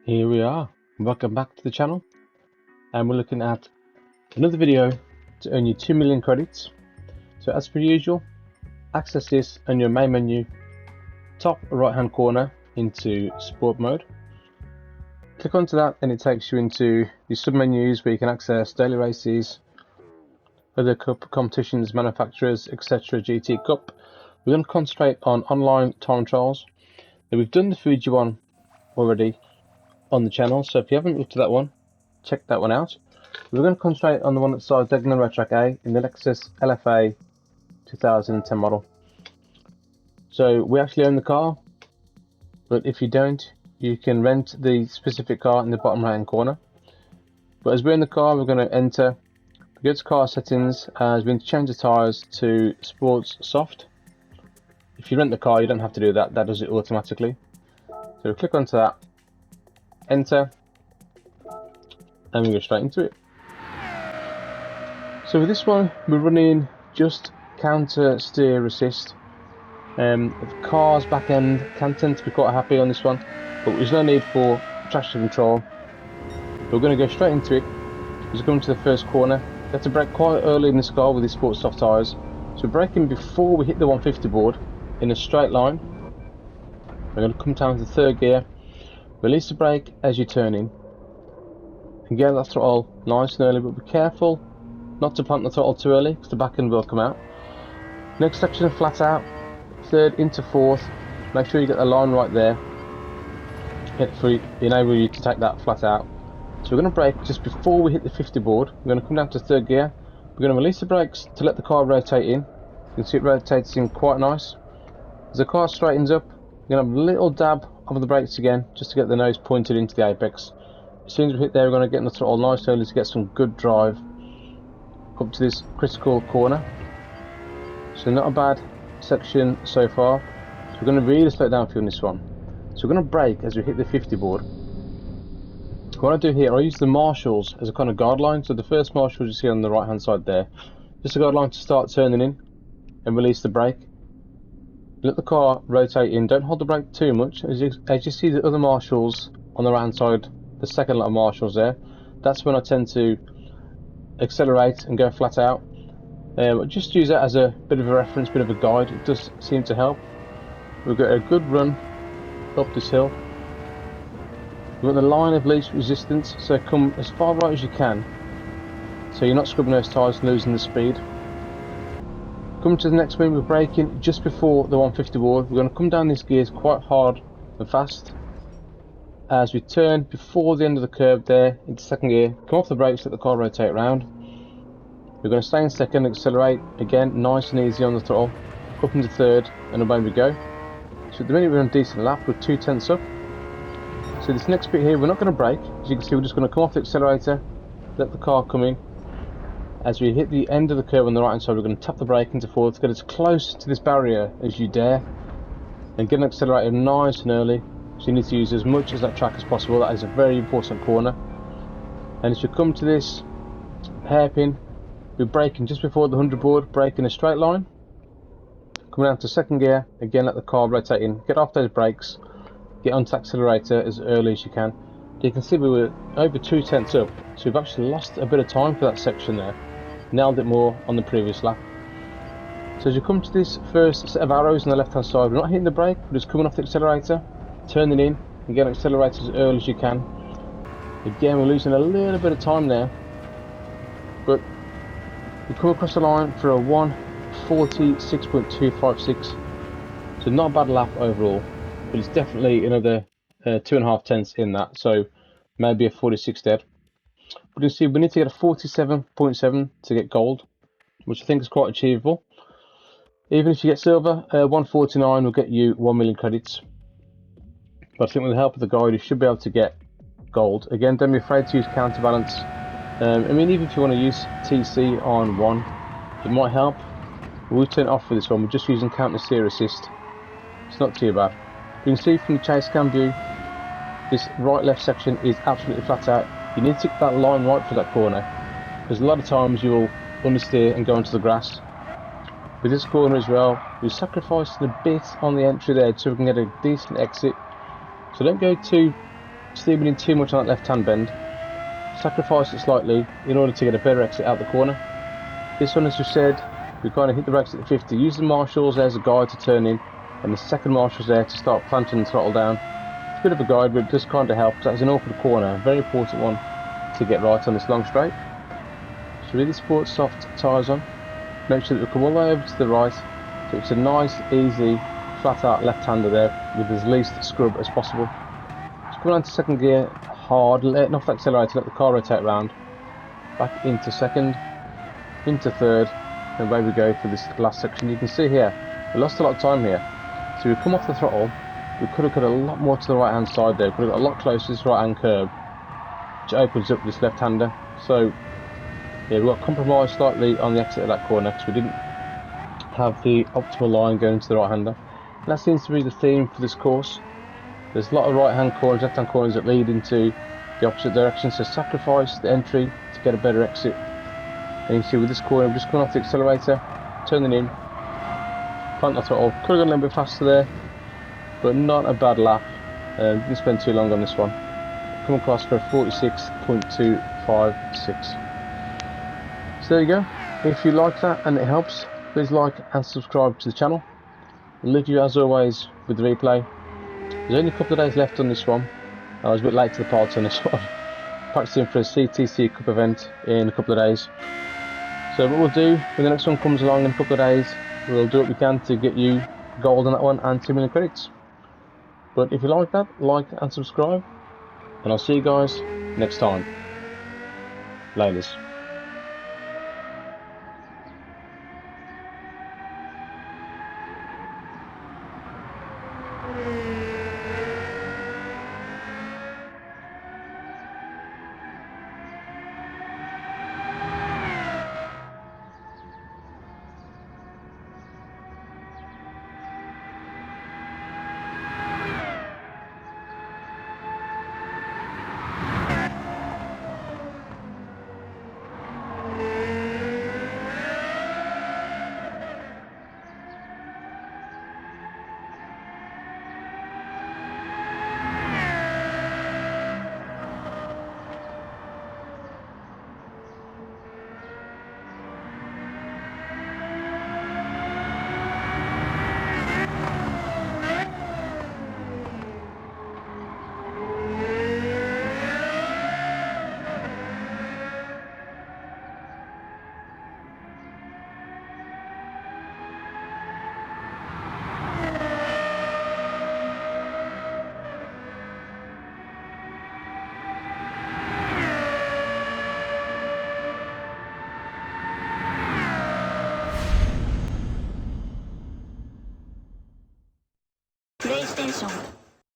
Here we are, welcome back to the channel, and we're looking at another video to earn you 2 million credits. So as per usual, access this on your main menu, top right hand corner into sport mode. Click onto that and it takes you into the sub menus where you can access daily races, other cup competitions, manufacturers, etc. GT Cup. We're going to concentrate on online time trials. Now we've done the Fuji one already on the channel, so if you haven't looked at that one, check that one out. We're going to concentrate on the one that starts Degnan Red Track A in the Lexus LFA 2010 model. So we actually own the car, but if you don't, you can rent the specific car in the bottom right hand corner. But as we're in the car, we're going to enter, go to car settings, as we're going to change the tyres to Sports Soft. If you rent the car, you don't have to do that, that does it automatically. So we click onto that, enter, and we go straight into it. So with this one, we're running just counter steer assist. The car's back end can tend to be quite happy on this one, but there's no need for traction control. We're going to go straight into it. As we come to the first corner, you have to brake quite early in this car with these Sports Soft tyres. So we're braking before we hit the 150 board in a straight line. We're going to come down to third gear, release the brake as you turn in, and get that throttle nice and early, but be careful not to plant the throttle too early because the back end will come out. Next section, flat out, third into fourth, make sure you get the line right there, enable you to take that flat out. So we're going to brake just before we hit the 50 board. We're going to come down to third gear, we're going to release the brakes to let the car rotate in. You can see it rotates in quite nice. As the car straightens up, we're going to have a little dab of the brakes again, just to get the nose pointed into the apex. As soon as we hit there, we're going to get in the throttle nice and early to get some good drive up to this critical corner. So not a bad section so far. So we're going to really slow it down for you on this one. So we're going to brake as we hit the 50 board. What I do here, I use the marshals as a kind of guideline. So the first marshal you see on the right hand side there, just a guideline to start turning in and release the brake. Let the car rotate in, don't hold the brake too much. As you see the other marshals on the right hand side, the second lot of marshals there, that's when I tend to accelerate and go flat out. Just use that as a bit of a reference, bit of a guide. It does seem to help. We've got a good run up this hill. We've got the line of least resistance, so come as far right as you can, so you're not scrubbing those tyres and losing the speed. Coming to the next one, we're braking just before the 150 board. We're going to come down these gears quite hard and fast. As we turn before the end of the curve there into second gear, come off the brakes, let the car rotate around. We're going to stay in second, accelerate again, nice and easy on the throttle, up into third, and away we go. So at the minute we're on a decent lap, we're 2/10 up. So this next bit here, we're not going to brake. As you can see, we're just going to come off the accelerator, let the car come in. As we hit the end of the curve on the right hand side, we're going to tap the brake into fourth to get as close to this barrier as you dare, and get an accelerator nice and early. So you need to use as much as that track as possible. That is a very important corner. And as you come to this hairpin, we're braking just before the 100 board, brake in a straight line. Coming down to second gear, again let the car rotate in, get off those brakes, get onto the accelerator as early as you can. You can see we were over 2/10 up, so we've actually lost a bit of time for that section there. Nailed it more on the previous lap. So as you come to this first set of arrows on the left hand side, we're not hitting the brake, we're just coming off the accelerator, turning in, and getting accelerated as early as you can. Again, we're losing a little bit of time there, but we come across the line for a 1:46.256, so not a bad lap overall, but it's definitely another 2.5 tenths in that, so maybe a 46 dead. But you see, we need to get a 47.7 to get gold, which I think is quite achievable. Even if you get silver, 149 will get you 1 million credits. But I think with the help of the guide, you should be able to get gold. Again, don't be afraid to use counterbalance. I mean, even if you want to use TC on 1, it might help. We'll turn it off for this one, we're just using counter steer assist. It's not too bad. You can see from the chase cam view, this right left section is absolutely flat out. You need to get that line right for that corner, because a lot of times you will understeer and go into the grass. With this corner as well, we're sacrificing a bit on the entry there so we can get a decent exit. So don't go too steaming in too much on that left-hand bend. Sacrifice it slightly in order to get a better exit out the corner. This one, as we said, we kind of hit the brakes at the 50, use the marshals as a guide to turn in, and the second marshals there to start planting the throttle down. It's a bit of a guide, but it does kind of help, because that was an awkward corner, a very important one to get right on this long straight. So with the sport soft tyres on, make sure that we come all the way over to the right, so it's a nice, easy, flat out left-hander there, with as least scrub as possible. Just coming on to second gear, hard, letting off the accelerator, let the car rotate round, back into second, into third, and away we go for this last section. You can see here, we lost a lot of time here. So we come off the throttle, we could have got a lot more to the right hand side there, could have got a lot closer to this right hand curb, which opens up this left hander. So yeah, we got compromised slightly on the exit of that corner because we didn't have the optimal line going to the right hander. And that seems to be the theme for this course. There's a lot of right hand corners, left hand corners that lead into the opposite direction, so sacrifice the entry to get a better exit. And you can see with this corner, we're just coming off the accelerator, turning in, plant the throttle. Could have gone a little bit faster there, but not a bad lap. Didn't spend too long on this one. Come across for 46.256. So there you go. If you like that and it helps, please like and subscribe to the channel. I'll leave you as always with the replay. There's only a couple of days left on this one. I was a bit late to the party on this one. Practicing for a CTC Cup event in a couple of days. So what we'll do when the next one comes along in a couple of days, we'll do what we can to get you gold on that one and 2 million credits. But if you like that, like and subscribe, and I'll see you guys next time. Laters. PlayStation